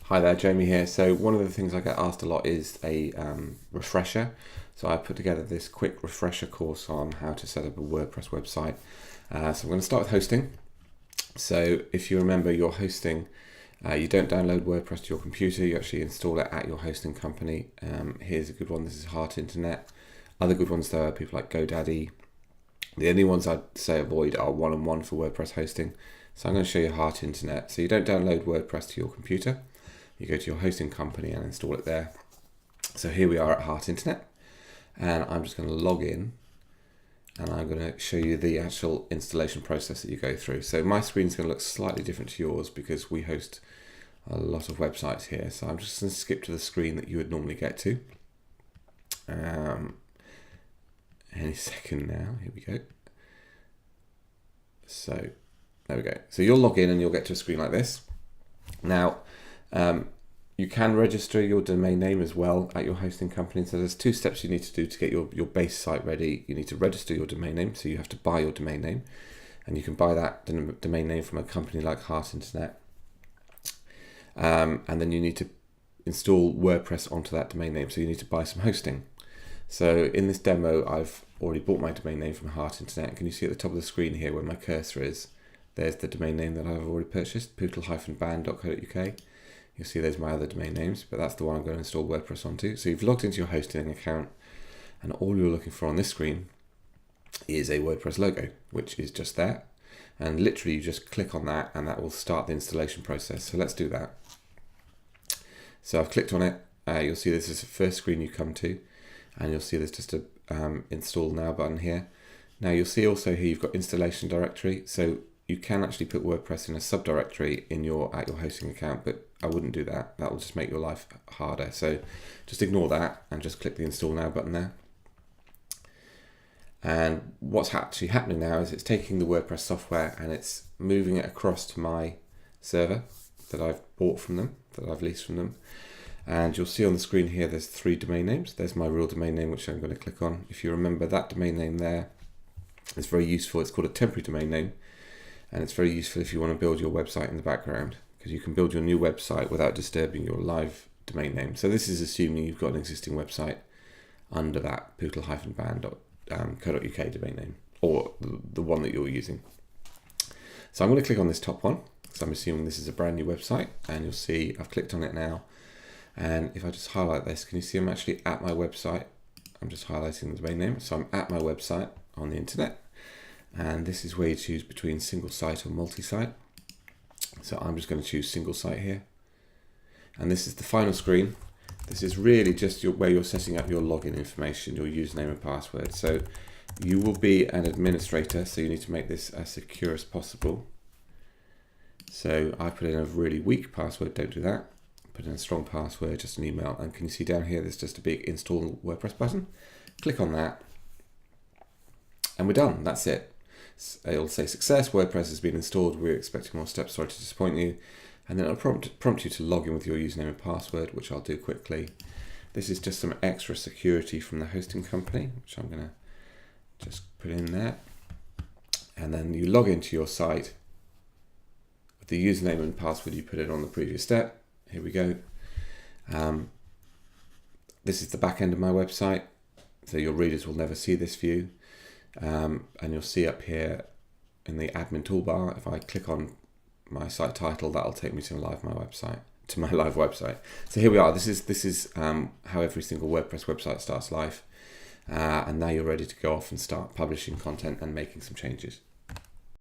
Hi there, Jamie here. So one of the things I get asked a lot is a refresher. So I put together this quick refresher course on how to set up a WordPress website. So I'm going to start with hosting. So if you remember your hosting, you don't download WordPress to your computer, you actually install it at your hosting company. Here's a good one, this is Heart Internet. Other good ones though are people like GoDaddy. The only ones I'd say avoid are one-on-one for WordPress hosting. So I'm going to show you Heart Internet. So you don't download WordPress to your computer. You go to your hosting company and install it there. So here we are at Heart Internet, and I'm just going to log in and I'm going to show you the actual installation process that you go through. So my screen is going to look slightly different to yours because we host a lot of websites here. So I'm just going to skip to the screen that you would normally get to. Any second now, here we go. So there we go. So you'll log in and you'll get to a screen like this. Now, you can register your domain name as well at your hosting company. So there's two steps you need to do to get your base site ready. You need to register your domain name. So you have to buy your domain name, and you can buy that domain name from a company like Heart Internet. And then you need to install WordPress onto that domain name. So you need to buy some hosting. So in this demo, I've already bought my domain name from Heart Internet. Can you see at the top of the screen here where my cursor is? There's the domain name that I've already purchased, poodle-band.co.uk. You'll see there's my other domain names, but that's the one I'm going to install WordPress onto. So you've logged into your hosting account, and all you're looking for on this screen is a WordPress logo, which is just there. And literally you just click on that and that will start the installation process. So let's do that. So I've clicked on it. You'll see this is the first screen you come to, and you'll see there's just a install now button here. Now you'll see also here you've got installation directory. So you can actually put WordPress in a subdirectory at your hosting account, but I wouldn't do that. That will just make your life harder. So just ignore that and just click the install now button there. And what's actually happening now is it's taking the WordPress software and it's moving it across to my server that I've bought from them, that I've leased from them. And you'll see on the screen here, there's 3 domain names. There's my real domain name, which I'm going to click on. If you remember, that domain name there is very useful. It's called a temporary domain name. And it's very useful if you want to build your website in the background, because you can build your new website without disturbing your live domain name. So this is assuming you've got an existing website under that poodle-band.co.uk domain name, or the one that you're using. So I'm going to click on this top one, because I'm assuming this is a brand new website, and you'll see I've clicked on it now. And if I just highlight this, can you see I'm actually at my website? I'm just highlighting the domain name. So I'm at my website on the internet. And this is where you choose between single site or multi-site. So I'm just going to choose single site here. And this is the final screen. This is really just where you're setting up your login information, your username and password. So you will be an administrator, so you need to make this as secure as possible. So I put in a really weak password, don't do that. Put in a strong password, just an email. And can you see down here, there's just a big install WordPress button. Click on that. And we're done, that's it. It'll say success, WordPress has been installed, we're expecting more steps, sorry to disappoint you. And then it'll prompt you to log in with your username and password, which I'll do quickly. This is just some extra security from the hosting company, which I'm going to just put in there. And then you log into your site with the username and password you put in on the previous step. Here we go. This is the back end of my website, so your readers will never see this view. And you'll see up here in the admin toolbar, if I click on my site title, that'll take me to my live website. So here we are. This is how every single WordPress website starts live. And now you're ready to go off and start publishing content and making some changes.